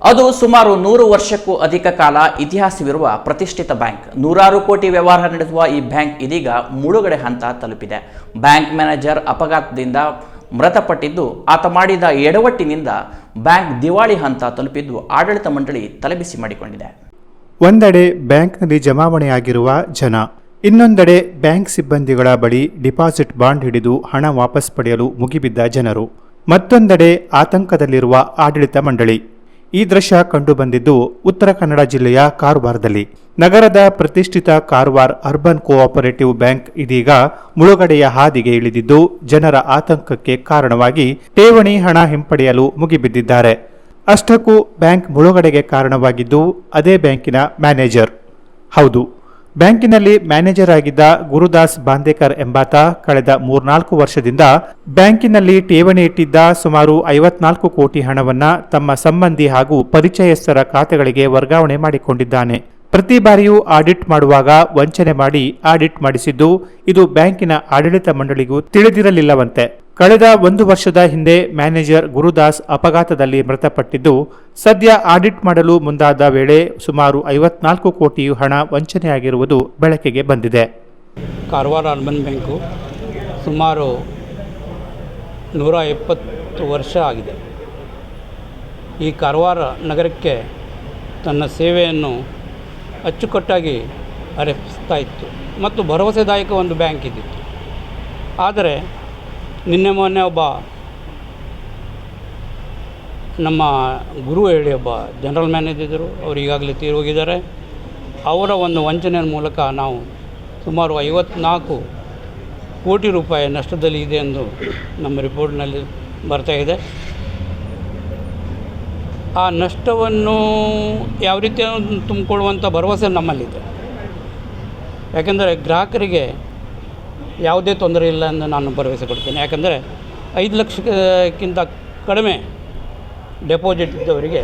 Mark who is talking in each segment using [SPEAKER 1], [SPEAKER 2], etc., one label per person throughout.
[SPEAKER 1] ಅದು ಸುಮಾರು 100 ವರ್ಷಕ್ಕೂ ಅಧಿಕ ಕಾಲ ಇತಿಹಾಸವಿರುವ ಪ್ರತಿಷ್ಠಿತ ಬ್ಯಾಂಕ್. ನೂರಾರು ಕೋಟಿ ವ್ಯವಹಾರ ನಡೆಸುವ ಈ ಬ್ಯಾಂಕ್ ಇದೀಗ ಮುಳುಗಡೆ ಹಂತ ತಲುಪಿದೆ. ಬ್ಯಾಂಕ್ ಮ್ಯಾನೇಜರ್ ಅಪಘಾತದಿಂದ ಮೃತಪಟ್ಟಿದ್ದು, ಆತ ಮಾಡಿದ ಎಡವಟ್ಟಿನಿಂದ ಬ್ಯಾಂಕ್ ದಿವಾಳಿ ಹಂತ ತಲುಪಿದ್ದು ಆಡಳಿತ ಮಂಡಳಿ ತಲೆಬಿಸಿ ಮಾಡಿಕೊಂಡಿದೆ.
[SPEAKER 2] ಒಂದೆಡೆ ಬ್ಯಾಂಕ್ನಲ್ಲಿ ಜಮಾವಣೆಯಾಗಿರುವ ಜನ, ಇನ್ನೊಂದೆಡೆ ಬ್ಯಾಂಕ್ ಸಿಬ್ಬಂದಿಗಳ ಬಳಿ ಡಿಪಾಸಿಟ್ ಬಾಂಡ್ ಹಿಡಿದು ಹಣ ವಾಪಸ್ ಪಡೆಯಲು ಮುಗಿಬಿದ್ದ ಜನರು, ಮತ್ತೊಂದೆಡೆ ಆತಂಕದಲ್ಲಿರುವ ಆಡಳಿತ ಮಂಡಳಿ. ಈ ದೃಶ್ಯ ಕಂಡುಬಂದಿದ್ದು ಉತ್ತರ ಕನ್ನಡ ಜಿಲ್ಲೆಯ ಕಾರವಾರದಲ್ಲಿ. ನಗರದ ಪ್ರತಿಷ್ಠಿತ ಕಾರವಾರ ಅರ್ಬನ್ ಕೋಆಪರೇಟಿವ್ ಬ್ಯಾಂಕ್ ಇದೀಗ ಮುಳುಗಡೆಯ ಹಾದಿಗೆ ಇಳಿದಿದ್ದು, ಜನರ ಆತಂಕಕ್ಕೆ ಕಾರಣವಾಗಿ ಠೇವಣಿ ಹಣ ಹಿಂಪಡೆಯಲು ಮುಗಿಬಿದ್ದಿದ್ದಾರೆ. ಅಷ್ಟಕ್ಕೂ ಬ್ಯಾಂಕ್ ಮುಳುಗಡೆಗೆ ಕಾರಣವಾಗಿದ್ದು ಅದೇ ಬ್ಯಾಂಕಿನ ಮ್ಯಾನೇಜರ್. ಹೌದು, ಬ್ಯಾಂಕಿನಲ್ಲಿ ಮ್ಯಾನೇಜರ್ ಆಗಿದ್ದ ಗುರುದಾಸ್ ಬಾಂದೇಕರ್ ಎಂಬಾತ ಕಳೆದ 3-4 ವರ್ಷದಿಂದ ಬ್ಯಾಂಕಿನಲ್ಲಿ ಠೇವಣಿ ಇಟ್ಟಿದ್ದ ಸುಮಾರು 54 ಕೋಟಿ ಹಣವನ್ನ ತಮ್ಮ ಸಂಬಂಧಿ ಹಾಗೂ ಪರಿಚಯಸ್ಥರ ಖಾತೆಗಳಿಗೆ ವರ್ಗಾವಣೆ ಮಾಡಿಕೊಂಡಿದ್ದಾನೆ. ಪ್ರತಿ ಬಾರಿಯೂ ಆಡಿಟ್ ಮಾಡುವಾಗ ವಂಚನೆ ಮಾಡಿ ಆಡಿಟ್ ಮಾಡಿಸಿದ್ದು ಇದು ಬ್ಯಾಂಕಿನ ಆಡಳಿತ ಮಂಡಳಿಗೂ ತಿಳಿದಿರಲಿಲ್ಲವಂತೆ. ಕಳೆದ 1 ವರ್ಷದ ಹಿಂದೆ ಮ್ಯಾನೇಜರ್ ಗುರುದಾಸ್ ಅಪಘಾತದಲ್ಲಿ ಮೃತಪಟ್ಟಿದ್ದು, ಸದ್ಯ ಆಡಿಟ್ ಮಾಡಲು ಮುಂದಾದ ವೇಳೆ ಸುಮಾರು 54 ಕೋಟಿ ಹಣ ವಂಚನೆಯಾಗಿರುವುದು ಬೆಳಕಿಗೆ ಬಂದಿದೆ.
[SPEAKER 3] ಕಾರವಾರ ಅರ್ಬನ್ ಬ್ಯಾಂಕು ಸುಮಾರು 120 ವರ್ಷ ಆಗಿದೆ. ಈ ಕಾರವಾರ ನಗರಕ್ಕೆ ತನ್ನ ಸೇವೆಯನ್ನು ಅಚ್ಚುಕಟ್ಟಾಗಿ ಅರ್ಪಿಸ್ತಾ ಇತ್ತು ಮತ್ತು ಭರವಸೆದಾಯಕ ಒಂದು ಬ್ಯಾಂಕ್ ಇದ್ದಿತ್ತು. ಆದರೆ ನಿನ್ನೆ ಮೊನ್ನೆ ಒಬ್ಬ ನಮ್ಮ ಗುರು ಹೇಳಿ ಒಬ್ಬ ಜನರಲ್ ಮ್ಯಾನೇಜರು, ಅವರು ಈಗಾಗಲೇ ತೀರೋಗಿದ್ದಾರೆ. ಅವರ ಒಂದು ವಂಚನೆಯ ಮೂಲಕ ನಾವು ಸುಮಾರು 54 ಕೋಟಿ ರೂಪಾಯಿ ನಷ್ಟದಲ್ಲಿ ಇದೆ ಎಂದು ನಮ್ಮ ರಿಪೋರ್ಟ್ನಲ್ಲಿ ಬರ್ತಾಯಿದೆ. ಆ ನಷ್ಟವನ್ನು ಯಾವ ರೀತಿ ತುಂಬಿಕೊಳ್ಳುವಂಥ ಭರವಸೆ ನಮ್ಮಲ್ಲಿದೆ. ಯಾಕೆಂದರೆ ಗ್ರಾಹಕರಿಗೆ ಯಾವುದೇ ತೊಂದರೆ ಇಲ್ಲ ಎಂದು ನಾನು ಭರವಸೆ ಕೊಡ್ತೇನೆ. ಯಾಕಂದರೆ 5 ಲಕ್ಷಕ್ಕಿಂತ ಕಡಿಮೆ ಡೆಪಾಸಿಟ್ ಇದ್ದವರಿಗೆ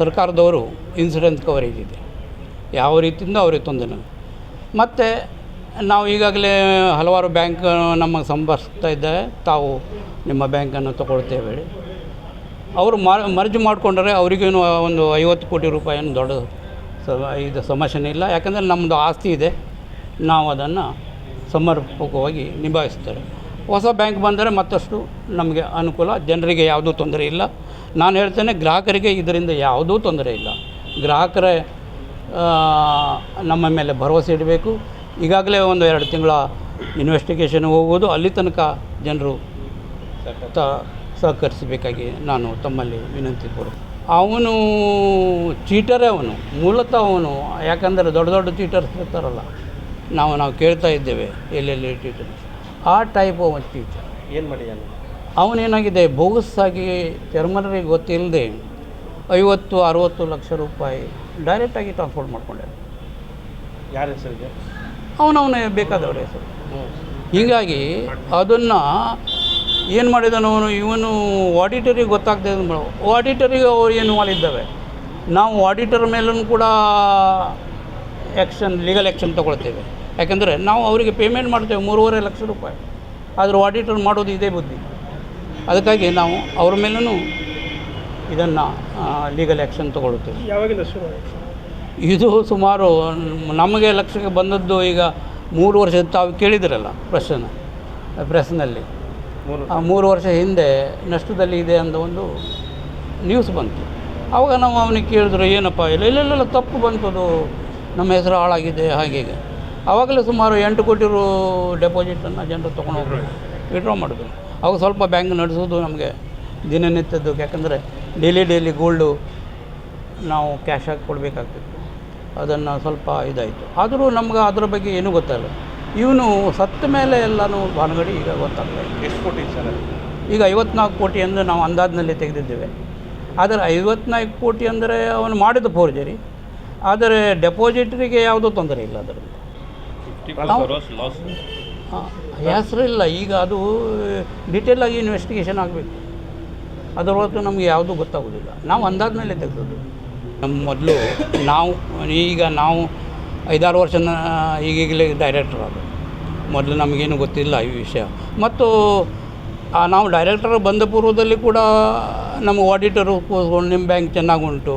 [SPEAKER 3] ಸರ್ಕಾರದವರು ಇನ್ಸೂರೆನ್ಸ್ ಕವರೇಜ್ ಇದೆ. ಯಾವ ರೀತಿಯಿಂದ ಅವರಿಗೆ ತೊಂದರೆ ಇಲ್ಲ. ಮತ್ತು ನಾವು ಈಗಾಗಲೇ ಹಲವಾರು ಬ್ಯಾಂಕ್ ನಮಗೆ ಸಂಪರ್ಕಿಸ್ತಾ ಇದ್ದಾರೆ, ತಾವು ನಿಮ್ಮ ಬ್ಯಾಂಕನ್ನು ತಗೊಳ್ತೇವೆ ಹೇಳಿ. ಅವರು ಮರ್ಜ್ ಮಾಡಿಕೊಂಡ್ರೆ ಅವರಿಗೇನು ಒಂದು 50 ಕೋಟಿ ರೂಪಾಯಿಯನ್ನು ದೊಡ್ಡ ಇದು ಸಮಸ್ಯೆನೇ ಇಲ್ಲ. ಯಾಕಂದರೆ ನಮ್ಮದು ಆಸ್ತಿ ಇದೆ, ನಾವು ಅದನ್ನು ಸಮರ್ಪಕವಾಗಿ ನಿಭಾಯಿಸ್ತಾರೆ. ಹೊಸ ಬ್ಯಾಂಕ್ ಬಂದರೆ ಮತ್ತಷ್ಟು ನಮಗೆ ಅನುಕೂಲ, ಜನರಿಗೆ ಯಾವುದೂ ತೊಂದರೆ ಇಲ್ಲ. ನಾನು ಹೇಳ್ತೇನೆ, ಗ್ರಾಹಕರಿಗೆ ಇದರಿಂದ ಯಾವುದೂ ತೊಂದರೆ ಇಲ್ಲ. ಗ್ರಾಹಕರೇ ನಮ್ಮ ಮೇಲೆ ಭರವಸೆ ಇಡಬೇಕು. ಈಗಾಗಲೇ 1-2 ತಿಂಗಳ ಇನ್ವೆಸ್ಟಿಗೇಷನ್ ಹೋಗುವುದು, ಅಲ್ಲಿ ತನಕ ಜನರು ಸಹಕರಿಸಬೇಕಾಗಿ ನಾನು ತಮ್ಮಲ್ಲಿ ವಿನಂತಿ ಕೊಡ್ತೀನಿ. ಅವನು ಚೀಟರೇ, ಅವನು ಮೂಲತಃ ಅವನು. ಯಾಕಂದರೆ ದೊಡ್ಡ ದೊಡ್ಡ ಚೀಟರ್ಸ್ ಇರ್ತಾರಲ್ಲ, ನಾವು ಕೇಳ್ತಾ ಇದ್ದೇವೆ ಎಲ್ಲೆಲ್ಲಿ ಟೀಚರ್, ಆ ಟೈಪ್ ಆಫ್ ಟೀಚರ್.
[SPEAKER 4] ಏನು ಮಾಡಿದ್ದಾನೆ
[SPEAKER 3] ಅವನೇನಾಗಿದೆ, ಬೋಗಸ್ಸಾಗಿ ಚರ್ಮನರಿಗೆ ಗೊತ್ತಿಲ್ಲದೆ 50-60 ಲಕ್ಷ ರೂಪಾಯಿ ಡೈರೆಕ್ಟಾಗಿ ಟ್ರಾನ್ಸ್ಫರ್ ಮಾಡ್ಕೊಂಡೆ.
[SPEAKER 4] ಯಾರ ಹೆಸರಿಗೆ?
[SPEAKER 3] ಅವನವನೇ ಬೇಕಾದವ್ರ ಹೆಸರು. ಹೀಗಾಗಿ ಅದನ್ನು ಏನು ಮಾಡಿದನವನು, ಇವನು ಆಡಿಟರಿಗೆ ಗೊತ್ತಾಗ್ತದೆ. ಆಡಿಟರಿಗೆ ಅವ್ರು ಏನು ಮಾಡಿದ್ದಾವೆ, ನಾವು ಆಡಿಟರ್ ಮೇಲೂ ಕೂಡ ಲೀಗಲ್ ಆ್ಯಕ್ಷನ್ ತೊಗೊಳ್ತೇವೆ. ಯಾಕೆಂದರೆ ನಾವು ಅವರಿಗೆ ಪೇಮೆಂಟ್ ಮಾಡ್ತೇವೆ 3.5 ಲಕ್ಷ ರೂಪಾಯಿ. ಆದರೂ ಆಡಿಟರ್ ಮಾಡೋದು ಇದೇ ಬುದ್ಧಿ. ಅದಕ್ಕಾಗಿ ನಾವು ಅವ್ರ ಮೇಲೂ ಇದನ್ನು ಲೀಗಲ್ ಆ್ಯಕ್ಷನ್ ತೊಗೊಳ್ತೇವೆ.
[SPEAKER 4] ಯಾವಾಗಿಂದ ಶುರು?
[SPEAKER 3] ಇದು ಸುಮಾರು ನಮಗೆ ಲಕ್ಷಕ್ಕೆ ಬಂದದ್ದು ಈಗ 3 ವರ್ಷ. ತಾವು ಕೇಳಿದಿರಲ್ಲ ಪ್ರೆಸ್ನಲ್ಲಿ 3 ವರ್ಷ ಹಿಂದೆ ನಷ್ಟದಲ್ಲಿ ಇದೆ ಅಂತ ಒಂದು ನ್ಯೂಸ್ ಬಂತು. ಆವಾಗ ನಾವು ಅವನಿಗೆ ಕೇಳಿದ್ರು, ಏನಪ್ಪ ಇಲ್ಲ ತಪ್ಪು ಬಂತದು, ನಮ್ಮ ಹೆಸರು ಹಾಳಾಗಿದೆ ಹಾಗೆ. ಆವಾಗಲೇ ಸುಮಾರು 8 ಕೋಟಿ ಡೆಪಾಸಿಟನ್ನು ಜನರು ತೊಗೊಂಡು ಹೋಗ್ರು, ವಿಡ್ರಾ ಮಾಡಿದ್ರು. ಅವಾಗ ಸ್ವಲ್ಪ ಬ್ಯಾಂಕ್ ನಡೆಸೋದು ನಮಗೆ ದಿನನಿತ್ಯದ್ದು. ಯಾಕಂದರೆ ಡೈಲಿ ಗೋಲ್ಡು ನಾವು ಕ್ಯಾಶ್ ಆಗಿ ಕೊಡಬೇಕಾಗ್ತಿತ್ತು. ಅದನ್ನು ಸ್ವಲ್ಪ ಇದಾಯಿತು. ಆದರೂ ನಮ್ಗೆ ಅದರ ಬಗ್ಗೆ ಏನೂ ಗೊತ್ತಾಗಲ್ಲ. ಇವನು ಸತ್ತ ಮೇಲೆ ಎಲ್ಲನೂ ಭಾನುಗಡಿ ಈಗ ಗೊತ್ತಾಗ್ತದೆ.
[SPEAKER 4] ಎಷ್ಟು ಕೋಟಿ ಸರ್?
[SPEAKER 3] ಈಗ 54 ಕೋಟಿ ಅಂದರೆ ನಾವು ಅಂದಾಜಿನಲ್ಲಿ ತೆಗೆದಿದ್ದೇವೆ. ಆದರೆ 54 ಕೋಟಿ ಅಂದರೆ ಅವನು ಮಾಡಿದ ಫೋರ್ಜರಿ. ಆದರೆ ಡೆಪಾಸಿಟರಿಗೆ ಯಾವುದೂ ತೊಂದರೆ ಇಲ್ಲ. ಅದರಲ್ಲಿ ಹೆಸರಿಲ್ಲ. ಈಗ ಅದು ಡೀಟೇಲಾಗಿ ಇನ್ವೆಸ್ಟಿಗೇಷನ್ ಆಗಬೇಕು. ಅದರ ಹೊರತು ನಮಗೆ ಯಾವುದೂ ಗೊತ್ತಾಗೋದಿಲ್ಲ. ನಾವು ಅಂದಾಜಿನಲ್ಲೇ ತೆಗೆದದ್ದು. ನಮ್ಮ ಮೊದಲು ನಾವು 5-6 ವರ್ಷ ಈಗೀಗಲೇ ಡೈರೆಕ್ಟರ್ ಅದು. ಮೊದಲು ನಮಗೇನು ಗೊತ್ತಿಲ್ಲ ಈ ವಿಷಯ. ಮತ್ತು ನಾವು ಡೈರೆಕ್ಟರ್ ಬಂದ ಪೂರ್ವದಲ್ಲಿ ಕೂಡ ನಮ್ಮ ಆಡಿಟರು ಕೂತ್ಕೊಂಡು ನಿಮ್ಮ ಬ್ಯಾಂಕ್ ಚೆನ್ನಾಗುಂಟು,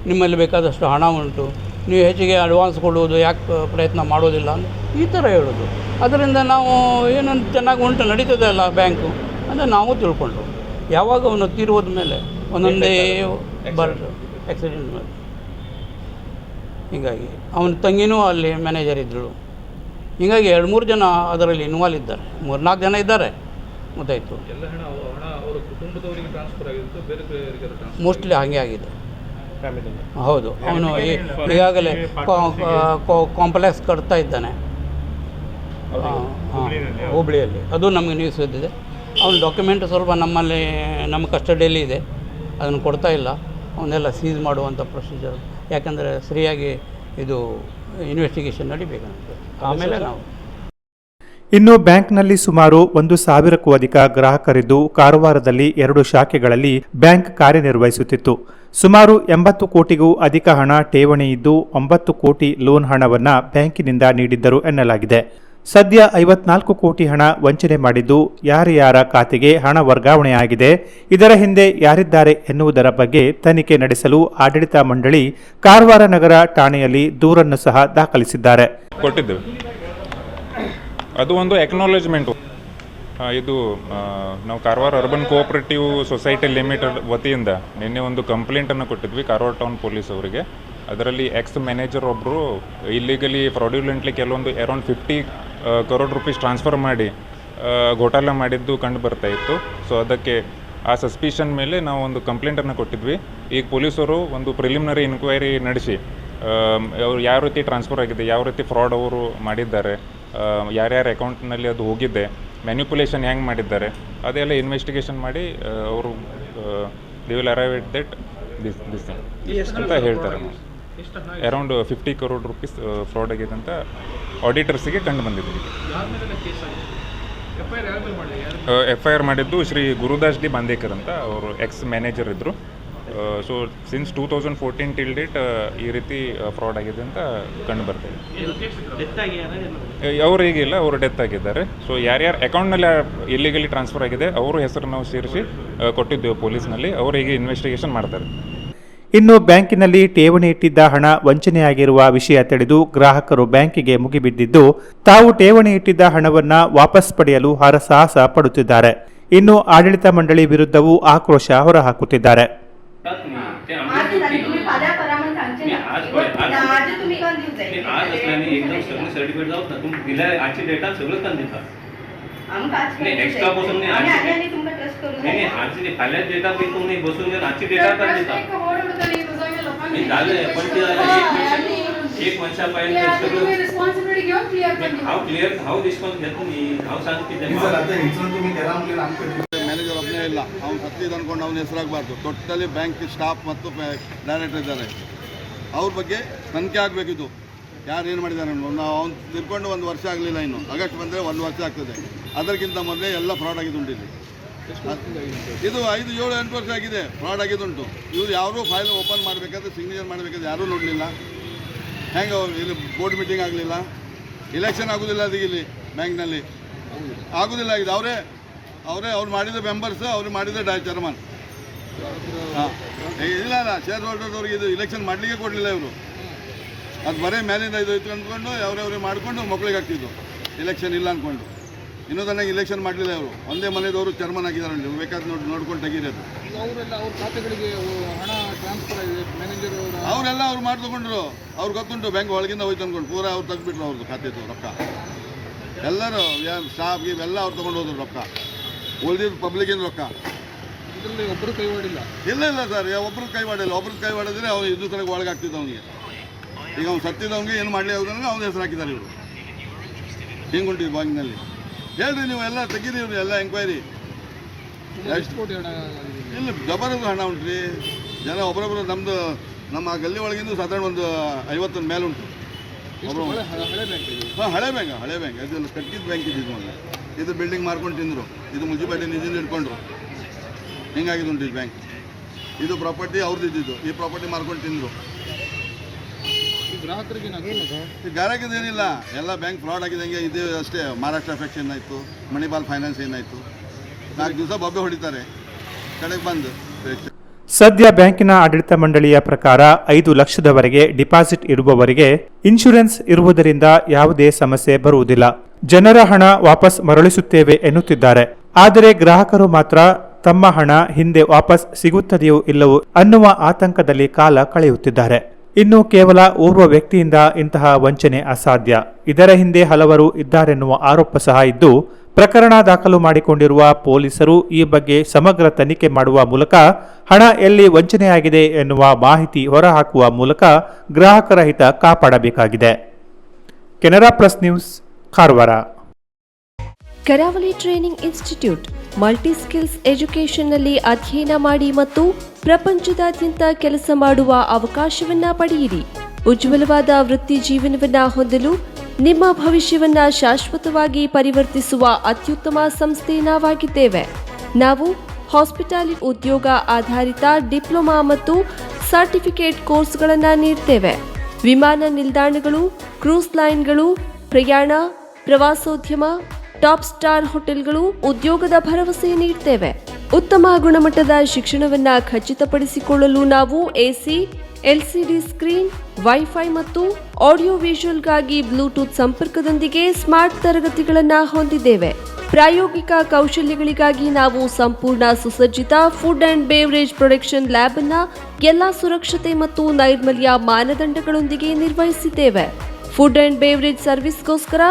[SPEAKER 3] ನಿಮ್ಮಲ್ಲಿ ಬೇಕಾದಷ್ಟು ಹಣ ಉಂಟು, ನೀವು ಹೆಚ್ಚಿಗೆ ಅಡ್ವಾನ್ಸ್ ಕೊಡುವುದು ಯಾಕೆ ಪ್ರಯತ್ನ ಮಾಡೋದಿಲ್ಲ ಅಂತ ಈ ಥರ ಹೇಳೋದು. ಅದರಿಂದ ನಾವು ಏನಂತ ಚೆನ್ನಾಗಿ ಉಂಟು ನಡೀತದೆ ಅಲ್ಲ ಬ್ಯಾಂಕು ಅಂತ ನಾವು ತಿಳ್ಕೊಂಡ್ರು. ಯಾವಾಗ ಅವನು ತೀರೋದ ಮೇಲೆ ಒಂದೊಂದೇ ಬರೋದು ಆಕ್ಸಿಡೆಂಟ್ ಮೇಲೆ. ಹೀಗಾಗಿ ಅವನ ತಂಗಿನೂ ಅಲ್ಲಿ ಮ್ಯಾನೇಜರ್ ಇದ್ದಳು. ಹೀಗಾಗಿ 2-3 ಜನ ಅದರಲ್ಲಿ ಇನ್ವಾಲ್ವ್ ಇದ್ದಾರೆ, 3-4 ಜನ ಇದ್ದಾರೆ. ಗೊತ್ತಾಯಿತು, ಮೋಸ್ಟ್ಲಿ ಹಾಗೆ ಆಗಿದೆ. ಹೌದು, ಅವನು ಈಗಾಗಲೇ ಕಾಂಪ್ಲೆಕ್ಸ್ ಕಟ್ತಾ ಇದ್ದಾನೆ ಹುಬ್ಳಿಯಲ್ಲಿ. ಅದು ನಮಗೆ ನ್ಯೂಸ್ ಇದ್ದಿದೆ. ಅವನ ಡಾಕ್ಯುಮೆಂಟ್ ಸ್ವಲ್ಪ ನಮ್ಮಲ್ಲಿ ನಮ್ಮ ಕಸ್ಟಡಿಯಲ್ಲಿ ಇದೆ, ಅದನ್ನು ಕೊಡ್ತಾ ಇಲ್ಲ. ಅವನ್ನೆಲ್ಲ ಸೀಸ್ ಮಾಡುವಂಥ ಪ್ರೊಸೀಜರ್, ಯಾಕಂದರೆ ಸರಿಯಾಗಿ ಇದು ಇನ್ವೆಸ್ಟಿಗೇಷನ್ ನಡಿಬೇಕಂತ. ಆಮೇಲೆ ನಾವು
[SPEAKER 2] ಇನ್ನು ಬ್ಯಾಂಕ್ನಲ್ಲಿ ಸುಮಾರು 1,000ಕ್ಕೂ ಅಧಿಕ ಗ್ರಾಹಕರಿದ್ದು ಕಾರವಾರದಲ್ಲಿ 2 ಶಾಖೆಗಳಲ್ಲಿ ಬ್ಯಾಂಕ್ ಕಾರ್ಯನಿರ್ವಹಿಸುತ್ತಿತ್ತು. ಸುಮಾರು 80 ಕೋಟಿಗೂ ಅಧಿಕ ಹಣ ಠೇವಣಿ ಇದ್ದು 9 ಕೋಟಿ ಲೋನ್ ಹಣವನ್ನು ಬ್ಯಾಂಕಿನಿಂದ ನೀಡಿದ್ದರು ಎನ್ನಲಾಗಿದೆ. ಸದ್ಯ 54 ಕೋಟಿ ಹಣ ವಂಚನೆ ಮಾಡಿದ್ದು ಯಾರ್ಯಾರ ಖಾತೆಗೆ ಹಣ ವರ್ಗಾವಣೆಯಾಗಿದೆ, ಇದರ ಹಿಂದೆ ಯಾರಿದ್ದಾರೆ ಎನ್ನುವುದರ ಬಗ್ಗೆ ತನಿಖೆ ನಡೆಸಲು ಆಡಳಿತ ಮಂಡಳಿ ಕಾರವಾರ ನಗರ ಠಾಣೆಯಲ್ಲಿ ದೂರನ್ನು ಸಹ ದಾಖಲಿಸಿದ್ದಾರೆ.
[SPEAKER 5] ಕೊಟ್ಟಿದ್ದೇವೆ. ಅದು ಒಂದು ಎಕ್ನಾಲೇಜ್ಮೆಂಟು. ಇದು ನಾವು Karwar urban cooperative society limited ವತಿಯಿಂದ ನಿನ್ನೆ ಒಂದು ಕಂಪ್ಲೇಂಟನ್ನು ಕೊಟ್ಟಿದ್ವಿ ಕಾರವಾರ ಟೌನ್ ಪೊಲೀಸ್ ಅವರಿಗೆ. ಅದರಲ್ಲಿ ಎಕ್ಸ್ ಮ್ಯಾನೇಜರ್ ಒಬ್ಬರು ಇಲ್ಲಿಗಲಿ ಫ್ರಾಡ್ಯುಲೆಂಟ್ಲಿ ಕೆಲವೊಂದು ಅರೌಂಡ್ 50 crore rupees ಟ್ರಾನ್ಸ್ಫರ್ ಮಾಡಿ ಘೋಟಾಲ ಮಾಡಿದ್ದು ಕಂಡು ಬರ್ತಾ ಇತ್ತು. ಸೊ ಅದಕ್ಕೆ ಆ ಸಸ್ಪಿಷನ್ ಮೇಲೆ ನಾವು ಒಂದು ಕಂಪ್ಲೇಂಟನ್ನು ಕೊಟ್ಟಿದ್ವಿ. ಈಗ ಪೊಲೀಸರು ಒಂದು ಪ್ರಿಲಿಮಿನರಿ ಇನ್ಕ್ವೈರಿ ನಡೆಸಿ ಅವ್ರು ಯಾವ ರೀತಿ ಟ್ರಾನ್ಸ್ಫರ್ ಆಗಿದೆ, ಯಾವ ರೀತಿ ಫ್ರಾಡ್ ಅವರು ಮಾಡಿದ್ದಾರೆ, ಯಾರ್ಯಾರ ಅಕೌಂಟ್ನಲ್ಲಿ ಅದು ಹೋಗಿದೆ, ಮ್ಯಾನ್ಯುಪುಲೇಷನ್ ಹೆಂಗೆ ಮಾಡಿದ್ದಾರೆ, ಅದೆಲ್ಲ ಇನ್ವೆಸ್ಟಿಗೇಷನ್ ಮಾಡಿ ಅವರು they will arrive at that this ಅಂತ ಹೇಳ್ತಾರೆ. ಅರೌಂಡ್ 50 crore rupees ಫ್ರಾಡ್ ಆಗಿದೆ ಅಂತ ಆಡಿಟರ್ಸಿಗೆ ಕಂಡು ಬಂದಿದೆ. FIR ಮಾಡಿದ್ದು ಶ್ರೀ ಗುರುದಾಸ್ ಡಿ ಬಾಂದೇಕರ್ ಅಂತ, ಅವರು ಎಕ್ಸ್ ಮ್ಯಾನೇಜರ್ ಇದ್ದರು. ಸೊ ಸಿನ್ಸ್ 2014 ಟಿಲ್ ಡೇಟ್ ಈ ರೀತಿ ಫ್ರಾಡ್ ಆಗಿದೆ ಅಂತ ಕಂಡು ಬರ್ತಾ ಇದೆ. ಅವ್ರು ಈಗಿಲ್ಲ, ಅವರು ಡೆತ್ ಆಗಿದ್ದಾರೆ. ಸೊ ಯಾರ್ಯಾರ ಅಕೌಂಟ್ನಲ್ಲಿ ಇಲ್ಲಿಗಲಿ ಟ್ರಾನ್ಸ್ಫರ್ ಆಗಿದೆ ಅವ್ರ ಹೆಸರು ನಾವು ಸೇರಿಸಿ ಕೊಟ್ಟಿದ್ದೇವೆ ಪೊಲೀಸ್ನಲ್ಲಿ. ಅವರು ಈಗ ಇನ್ವೆಸ್ಟಿಗೇಷನ್ ಮಾಡ್ತಾರೆ.
[SPEAKER 2] ಇನ್ನು ಬ್ಯಾಂಕಿನಲ್ಲಿ ಠೇವಣಿ ಇಟ್ಟಿದ್ದ ಹಣ ವಂಚನೆಯಾಗಿರುವ ವಿಷಯ ತಿಳಿದು ಗ್ರಾಹಕರು ಬ್ಯಾಂಕಿಗೆ ಮುಗಿಬಿದ್ದಿದ್ದು ತಾವು ಠೇವಣಿ ಇಟ್ಟಿದ್ದ ಹಣವನ್ನ ವಾಪಸ್ ಪಡೆಯಲು ಹರಸಾಹಸ ಪಡುತ್ತಿದ್ದಾರೆ. ಇನ್ನು ಆಡಳಿತ ಮಂಡಳಿ ವಿರುದ್ಧವೂ ಆಕ್ರೋಶ ಹೊರಹಾಕುತ್ತಿದ್ದಾರೆ.
[SPEAKER 6] एक्स्ट्रा बसून नाही आजची फाल्याच डेटा बी तुम्ही बसून घेऊन आजची डेटा कर देता झालं पण एक वर्षा पहिले हाव क्लियर हाव रिस्पॉन्स घेतो मी हाव सांगते
[SPEAKER 7] ಮ್ಯಾನೇಜರ್ ಒಬ್ಬನೇ ಇಲ್ಲ, ಅವ್ನು ಸತ್ತಿದ್ದು ಅಂದ್ಕೊಂಡು ಅವ್ನ ಹೆಸರಾಗಬಾರ್ದು. ಟೋಟಲಿ ಬ್ಯಾಂಕ್ ಸ್ಟಾಫ್ ಮತ್ತು ಡೈರೆಕ್ಟರ್ ಇದ್ದಾರೆ. ಅವ್ರ ಬಗ್ಗೆ ತನಿಖೆ ಆಗಬೇಕಿದ್ದು, ಯಾರು ಏನು ಮಾಡಿದ್ದಾರೆ. ಅವ್ನು ತಿರ್ಕೊಂಡು 1 ವರ್ಷ ಆಗಲಿಲ್ಲ, ಇನ್ನು ಆಗಸ್ಟ್ ಬಂದರೆ 1 ವರ್ಷ ಆಗ್ತದೆ. ಅದಕ್ಕಿಂತ ಮೊದಲೇ ಎಲ್ಲ ಫ್ರಾಡ್ ಆಗಿದ್ದುಂಟು ಇಲ್ಲಿ. ಇದು 5, 7, 8 ವರ್ಷ ಆಗಿದೆ ಫ್ರಾಡ್ ಆಗಿದ್ದುಂಟು. ಇವ್ರು ಯಾರೂ ಫೈಲ್ ಓಪನ್ ಮಾಡಬೇಕಾದ್ರೆ ಸಿಗ್ನೇಚರ್ ಮಾಡಬೇಕಾದ್ರೆ ಯಾರೂ ನೋಡಲಿಲ್ಲ. ಹೆಂಗೆ ಇಲ್ಲಿ ಬೋರ್ಡ್ ಮೀಟಿಂಗ್ ಆಗಲಿಲ್ಲ, ಇಲೆಕ್ಷನ್ ಆಗೋದಿಲ್ಲ. ಅದಕ್ಕೆ ಇಲ್ಲಿ ಬ್ಯಾಂಕ್ನಲ್ಲಿ ಆಗೋದಿಲ್ಲ. ಇದು ಅವ್ರು ಮಾಡಿದ ಮೆಂಬರ್ಸ್, ಅವ್ರು ಮಾಡಿದ ಚೇರ್ಮನ್. ಹಾಂ ಇಲ್ಲ ಶೇರ್ ಹೋಲ್ಡರ್ದವ್ರಿಗೆ ಇದು ಇಲೆಕ್ಷನ್ ಮಾಡಲಿಕ್ಕೆ ಕೊಡಲಿಲ್ಲ ಇವರು. ಅದು ಬರೀ ಮೇಲಿಂದ ಇದು ಇತ್ತು ಅಂದ್ಕೊಂಡು ಅವ್ರವ್ರಿಗೆ ಮಾಡಿಕೊಂಡು ಮಕ್ಕಳಿಗೆ ಆಗ್ತಿದ್ದು, ಇಲೆಕ್ಷನ್ ಇಲ್ಲ ಅಂದ್ಕೊಂಡು. ಇನ್ನೂ ತನಕ ಇಲೆಕ್ಷನ್ ಮಾಡಲಿಲ್ಲ ಇವರು. ಒಂದೇ ಮನೆಯದವರು ಚೇರ್ಮನ್ ಆಗಿದ್ದಾರೆ. ಬೇಕಾದ್ರೆ ನೋಡ್ಕೊಂಡು ತೆಗೀರೋದು. ಅವರೆಲ್ಲ ಅವ್ರು ಮಾಡಿ ತಗೊಂಡ್ರು. ಅವ್ರು ಗೊತ್ತುಂಟು ಬ್ಯಾಂಕ್ ಒಳಗಿಂದ ಹೋಯ್ತು ಅಂದ್ಕೊಂಡು ಪೂರಾ ಅವ್ರು ತೆಗ್ದುಬಿಟ್ರು ಅವ್ರದ್ದು ಖಾತೆದು ರೊಕ್ಕ. ಎಲ್ಲರೂ ಸ್ಟಾಫ್ ಇವೆಲ್ಲ ಅವ್ರು ತೊಗೊಂಡು ಹೋದ್ರು ರೊಕ್ಕ. ಉಳಿದಿದ್ದು ಪಬ್ಲಿಕ್ಕಿನ ರೊಕ್ಕ.
[SPEAKER 8] ಒಬ್ಬರು ಕೈವಾಡಿಲ್ಲ.
[SPEAKER 7] ಇಲ್ಲ ಸರ್, ಒಬ್ರು ಕೈವಾಡಿಲ್ಲ. ಒಬ್ರು ಕೈವಾಡಿದ್ರೆ ಅವ್ನು ಇದು ತನಕ ಒಳಗೆ ಆಗ್ತಿದ್ದ ಅವನಿಗೆ. ಈಗ ಅವ್ನು ಸತ್ತಿದ್ದವನಿಗೆ ಏನು ಮಾಡಲಿ ಅವ್ರನ್ನ ಅವ್ನ ಹೆಸರು ಹಾಕಿದ್ದಾರೆ ಇವರು. ಹಿಂಗುಂಟಿದ್ದು ಬ್ಯಾಂಕ್ನಲ್ಲಿ. ಹೇಳ್ರಿ ನೀವು ಎಲ್ಲ ತೆಗೀರಿ, ಇವ್ರು ಎಲ್ಲ ಎಂಕ್ವೈರಿ. ಇಲ್ಲಿ ಜಬರದಸ್ತ್ ಹಣ ಉಂಟ್ರಿ. ಜನ ಒಬ್ಬರೊಬ್ಬರು ನಮ್ಮ ಗಲ್ಲಿ ಒಳಗಿಂದು ಸಾಧಾರಣ ಒಂದು 50 ಮೇಲೆ ಉಂಟು. ಹಾಂ, ಹಳೆ ಬ್ಯಾಂಕ್ ಇದೆಲ್ಲ ಕಟ್ಟಿದ ಬ್ಯಾಂಕ್ ಇದ್ದಿದ್ದು ಮೊದಲು. ಇದು ಬಿಲ್ಡಿಂಗ್ ಮಾರ್ಕೊಂಡು ತಿಂದರು. ಇದು ಮುನ್ಸಿಪಾಲಿಟಿ ನಿಧಿಯಿಂದ ಇಟ್ಕೊಂಡ್ರು. ಹಿಂಗಾಗಿದ್ದುಂಟು ಇದು ಬ್ಯಾಂಕ್. ಇದು ಪ್ರಾಪರ್ಟಿ ಅವ್ರದ್ದು ಇದ್ದಿದ್ದು. ಈ ಪ್ರಾಪರ್ಟಿ ಮಾರ್ಕೊಂಡು ತಿಂದರು. ಗ್ರಾಹಕರಿಗೆ ಏನಿಲ್ಲ, ಎಲ್ಲ ಬ್ಯಾಂಕ್ ಫ್ರಾಡ್ ಆಗಿದಂಗೆ ಇದೆ ಅಷ್ಟೇ. ಮಹಾರಾಷ್ಟ್ರ ಎಫೆಕ್ಸ್ ಏನಾಯಿತು, ಮಣಿಪಾಲ್ ಫೈನಾನ್ಸ್ ಏನಾಯಿತು, 4 ದಿವಸ ಬೊಬ್ಬೆ ಹೊಡಿತಾರೆ. ಕಡೆಗೆ ಬಂದು ಅಪೇಕ್ಷೆ.
[SPEAKER 2] ಸದ್ಯ ಬ್ಯಾಂಕಿನ ಆಡಳಿತ ಮಂಡಳಿಯ ಪ್ರಕಾರ 5 ಲಕ್ಷದವರೆಗೆ ಡಿಪಾಸಿಟ್ ಇರುವವರಿಗೆ ಇನ್ಶೂರೆನ್ಸ್ ಇರುವುದರಿಂದ ಯಾವುದೇ ಸಮಸ್ಯೆ ಬರುವುದಿಲ್ಲ. ಜನರ ಹಣ ವಾಪಸ್ ಮರಳಿಸುತ್ತೇವೆ ಎನ್ನುತ್ತಿದ್ದಾರೆ. ಆದರೆ ಗ್ರಾಹಕರು ಮಾತ್ರ ತಮ್ಮ ಹಣ ಹಿಂದೆ ವಾಪಸ್ ಸಿಗುತ್ತದೆಯೋ ಇಲ್ಲವೋ ಅನ್ನುವ ಆತಂಕದಲ್ಲಿ ಕಾಲ ಕಳೆಯುತ್ತಿದ್ದಾರೆ. ಇನ್ನು ಕೇವಲ ಓರ್ವ ವ್ಯಕ್ತಿಯಿಂದ ಇಂತಹ ವಂಚನೆ ಅಸಾಧ್ಯ. ಇದರ ಹಿಂದೆ ಹಲವರು ಇದ್ದಾರೆನ್ನುವ ಆರೋಪ ಸಹ ಇದ್ದು, ಪ್ರಕರಣ ದಾಖಲು ಮಾಡಿಕೊಂಡಿರುವ ಪೊಲೀಸರು ಈ ಬಗ್ಗೆ ಸಮಗ್ರ ತನಿಖೆ ಮಾಡುವ ಮೂಲಕ ಹಣ ಎಲ್ಲಿ ವಂಚನೆಯಾಗಿದೆ ಎನ್ನುವ ಮಾಹಿತಿ ಹೊರಹಾಕುವ ಮೂಲಕ ಗ್ರಾಹಕರ ಹಿತ ಕಾಪಾಡಬೇಕಾಗಿದೆ. Canara plus news, Karwar.
[SPEAKER 9] Karavali training institute multi skills ಎಜುಕೇಷನ್ನಲ್ಲಿ ಅಧ್ಯಯನ ಮಾಡಿ ಮತ್ತು ಪ್ರಪಂಚದಾದ್ಯಂತ ಕೆಲಸ ಮಾಡುವ ಅವಕಾಶವನ್ನ ಪಡೆಯಿರಿ. ಉಜ್ವಲವಾದ ವೃತ್ತಿ ಜೀವನವನ್ನ ಹೊಂದಲು ನಿಮ್ಮ ಭವಿಷ್ಯವನ್ನ ಶಾಶ್ವತವಾಗಿ ಪರಿವರ್ತಿಸುವ ಅತ್ಯುತ್ತಮ ಸಂಸ್ಥೆ ನಾವಾಗಿದ್ದೇವೆ. ನಾವು ಹಾಸ್ಪಿಟಾಲಿಟಿ ಉದ್ಯೋಗ ಆಧಾರಿತ ಡಿಪ್ಲೊಮಾ ಮತ್ತು ಸರ್ಟಿಫಿಕೇಟ್ ಕೋರ್ಸ್ಗಳನ್ನು ನೀಡ್ತೇವೆ. ವಿಮಾನ ನಿಲ್ದಾಣಗಳು, ಕ್ರೂಸ್ ಲೈನ್ಗಳು, ಪ್ರಯಾಣ, ಪ್ರವಾಸೋದ್ಯಮ, ಟಾಪ್ ಸ್ಟಾರ್ ಹೋಟೆಲ್ಗಳು ಉದ್ಯೋಗದ ಭರವಸೆ ನೀಡ್ತೇವೆ. ಉತ್ತಮ ಗುಣಮಟ್ಟದ ಶಿಕ್ಷಣವನ್ನ ಖಚಿತಪಡಿಸಿಕೊಳ್ಳಲು ನಾವು ಎಸಿ, ಎಲ್ಸಿಡಿ ಸ್ಕ್ರೀನ್, ವೈಫೈ ಮತ್ತು ಆಡಿಯೋ ವಿಜುವಲ್ಗಾಗಿ ಬ್ಲೂಟೂತ್ ಸಂಪರ್ಕದೊಂದಿಗೆ ಸ್ಮಾರ್ಟ್ ತರಗತಿಗಳನ್ನು ಹೊಂದಿದ್ದೇವೆ. ಪ್ರಾಯೋಗಿಕ ಕೌಶಲ್ಯಗಳಿಗಾಗಿ ನಾವು ಸಂಪೂರ್ಣ ಸುಸಜ್ಜಿತ food and beverage production lab ಅನ್ನ ಎಲ್ಲಾ ಸುರಕ್ಷತೆ ಮತ್ತು ನೈರ್ಮಲ್ಯ ಮಾನದಂಡಗಳೊಂದಿಗೆ ನಿರ್ವಹಿಸಿದ್ದೇವೆ. ಫುಡ್ ಅಂಡ್ ಬೇವರೇಜ್ ಸರ್ವಿಸ್ಗೋಸ್ಕರ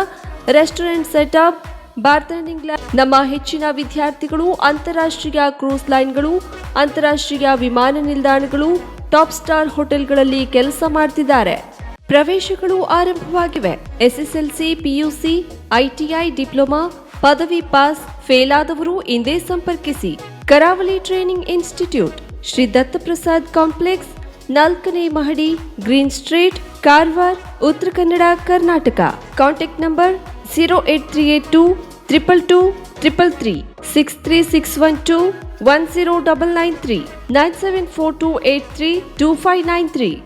[SPEAKER 9] ರೆಸ್ಟೋರೆಂಟ್ ಸೆಟಪ್, ಬಾರ್ಟೆಂಡಿಂಗ್ ಲ್ಯಾಬ್. ನಮ್ಮ ಹೆಚ್ಚಿನ ವಿದ್ಯಾರ್ಥಿಗಳು ಅಂತಾರಾಷ್ಟ್ರೀಯ ಕ್ರೂಸ್ ಲೈನ್ಗಳು, ಅಂತಾರಾಷ್ಟ್ರೀಯ ವಿಮಾನ ನಿಲ್ದಾಣಗಳು, ಟಾಪ್ ಸ್ಟಾರ್ ಹೋಟೆಲ್ಗಳಲ್ಲಿ ಕೆಲಸ ಮಾಡ್ತಿದ್ದಾರೆ. ಪ್ರವೇಶಗಳು ಆರಂಭವಾಗಿವೆ. ಎಸ್ಎಸ್ಎಲ್ಸಿ, ಪಿಯುಸಿ, ಐಟಿಐ, ಡಿಪ್ಲೊಮಾ, ಪದವಿ ಪಾಸ್, ಫೇಲ್ ಆದವರು ಇಂದೇ ಸಂಪರ್ಕಿಸಿ. ಕರಾವಳಿ training institute, Shri Dattaprasad complex, 4ನೇ ಮಹಡಿ, green street, Karwar, Uttara Kannada, Karnataka. Contact number 08382 222 333 63612 10993 974283 2593.